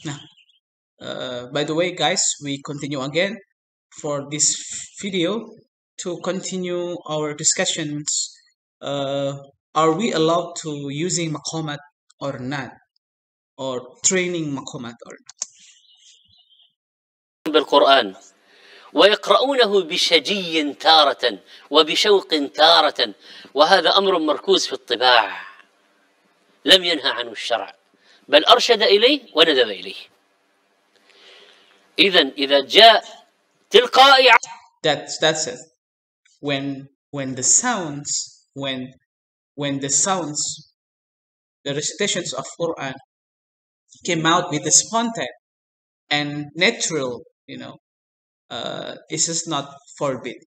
Nah, by the way, guys, we continue again for this video to continue our discussions. Are we allowed to using maqamat or not, or training maqamat or not? بالقرآن ويقرؤونه بشجي تارة وبشوق تارة، وهذا أمر مركوز في الطباع لم ينهى عنه الشرع، بل أرشد إليه وندب إليه. إذا جاء تلقائي That's it. When the sounds, when the sounds, the recitations of Quran came out with the spontaneous and natural, this is not forbid.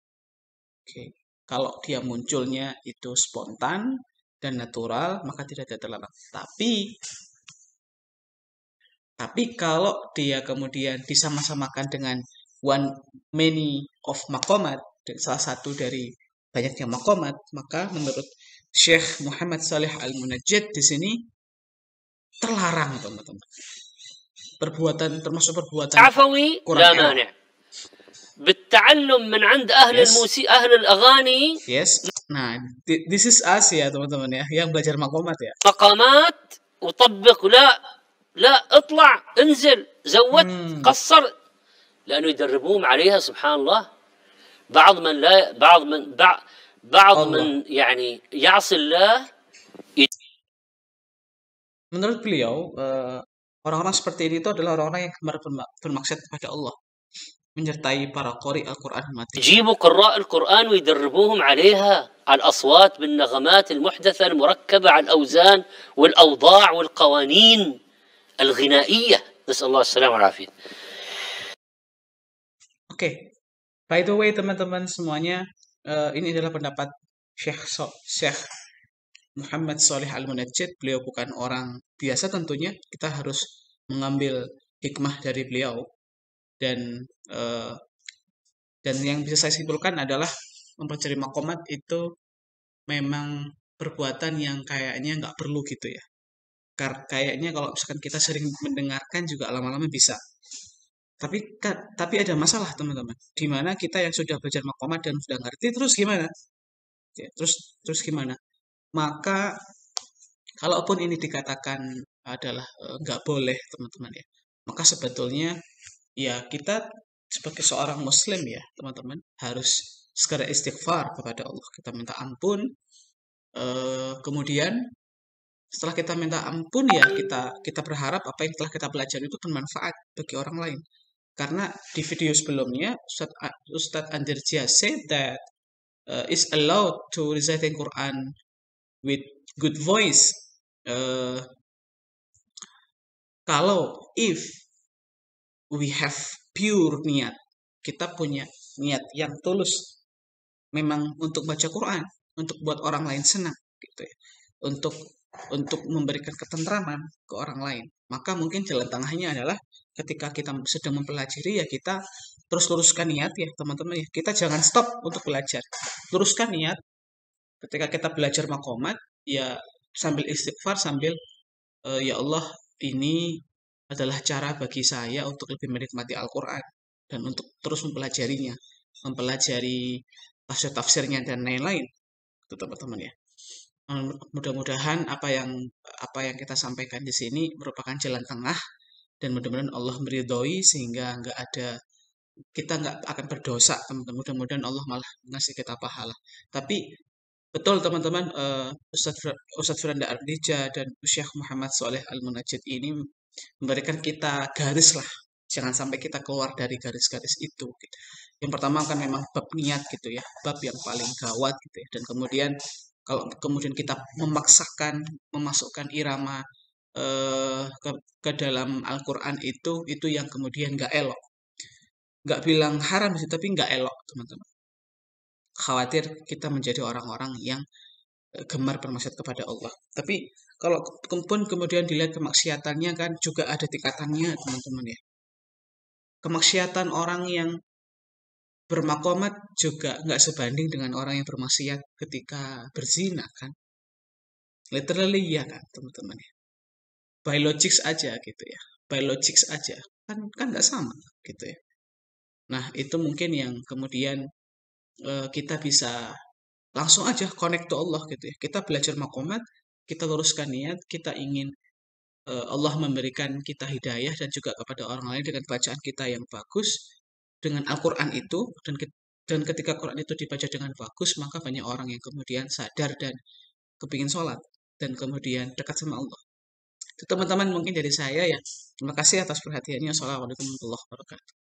Okay. Kalau dia munculnya itu spontan dan natural, maka tidak ada terlarang. Tapi kalau dia kemudian disama-samakan dengan many of maqamat, salah satu dari banyaknya maqamat, maka menurut Syekh Muhammad Shalih Al-Munajjid di sini terlarang, teman-teman. Termasuk perbuatan عفوي لا مانع بالتعلم من عند أهل الموسيقى أهل الأغاني. Yes. Nah, this is us ya, teman-teman ya, yang belajar maqamat ya. مقامات وطبق لا اطلع انزل زود قصر، لأنه يدربوهم عليها. سبحان الله، بعض من يعني يعصي الله. Menurut beliau, orang-orang seperti ini itu adalah orang-orang yang gemar bermaksiat kepada Allah, menyertai para qari Al-Quran mati. يجيبوا قراء القرآن ويدربوهم عليها، على الأصوات بالنغمات المحدثة المركبة، على الأوزان والأوضاع والقوانين الغنائية. نسأل الله السلامة والعافية. Oke. By the way, teman-teman semuanya, ini adalah pendapat Syekh Muhammad Shalih Al-Munajjid. Beliau bukan orang biasa tentunya. Kita harus mengambil hikmah dari beliau. Dan yang bisa saya simpulkan adalah mempelajari maqamat itu memang perbuatan yang kayaknya nggak perlu gitu ya. Kayaknya kalau misalkan kita sering mendengarkan juga lama-lama bisa. Tapi ada masalah, teman-teman. Di mana kita yang sudah belajar maqamat dan sudah ngerti, terus gimana? Ya, terus gimana? Maka kalaupun ini dikatakan adalah nggak boleh, teman-teman ya, maka sebetulnya ya kita sebagai seorang muslim ya, teman-teman, harus segera istighfar kepada Allah. Kita minta ampun. Kemudian setelah kita minta ampun ya, kita berharap apa yang telah kita pelajari itu bermanfaat bagi orang lain. Karena di video sebelumnya Ustadz Andirja said that is allowed to reciting Quran with good voice. Kalau if we have pure niat, kita punya niat yang tulus, memang untuk baca Quran, untuk buat orang lain senang, gitu ya, untuk memberikan ketentraman ke orang lain, maka mungkin jalan tengahnya adalah ketika kita sedang mempelajari ya kita terus luruskan niat ya, teman-teman ya. Kita jangan stop untuk belajar, luruskan niat. Ketika kita belajar maqamat ya sambil istighfar, sambil ya Allah, ini adalah cara bagi saya untuk lebih menikmati Al-Quran dan untuk terus mempelajarinya, mempelajari tafsir-tafsirnya dan lain-lain, itu teman-teman ya. Mudah-mudahan apa yang kita sampaikan di sini merupakan jalan tengah, dan mudah-mudahan Allah meridhoi sehingga kita nggak akan berdosa, teman-teman. Mudah-mudahan Allah malah ngasih kita pahala. Tapi betul, teman-teman, Ustadz Firanda Ardija dan Syekh Muhammad Shalih Al-Munajjid ini memberikan kita garis lah. Jangan sampai kita keluar dari garis-garis itu. Gitu. Yang pertama kan memang bab niat gitu ya, bab yang paling gawat gitu ya. Dan kemudian kalau kemudian kita memasukkan irama ke dalam Al-Quran itu yang kemudian nggak elok. Nggak bilang haram sih, tapi nggak elok, teman-teman. Khawatir kita menjadi orang-orang yang gemar bermaksiat kepada Allah. Tapi kalau kemudian dilihat kemaksiatannya kan juga ada tingkatannya, teman-teman ya. Kemaksiatan orang yang bermaqamat juga nggak sebanding dengan orang yang bermaksiat ketika berzina kan. Literally ya kan, teman-teman ya. By logics aja gitu ya. by logics aja, kan nggak sama gitu ya. Nah, itu mungkin yang kemudian kita bisa langsung aja connect to Allah gitu ya. Kita belajar makomat, kita luruskan niat, kita ingin Allah memberikan kita hidayah dan juga kepada orang lain dengan bacaan kita yang bagus dengan Al-Quran itu, dan ketika Quran itu dibaca dengan bagus, maka banyak orang yang kemudian sadar dan kepingin sholat dan kemudian dekat sama Allah. Itu teman-teman mungkin dari saya ya. Terima kasih atas perhatiannya. Assalamualaikum warahmatullahi wabarakatuh.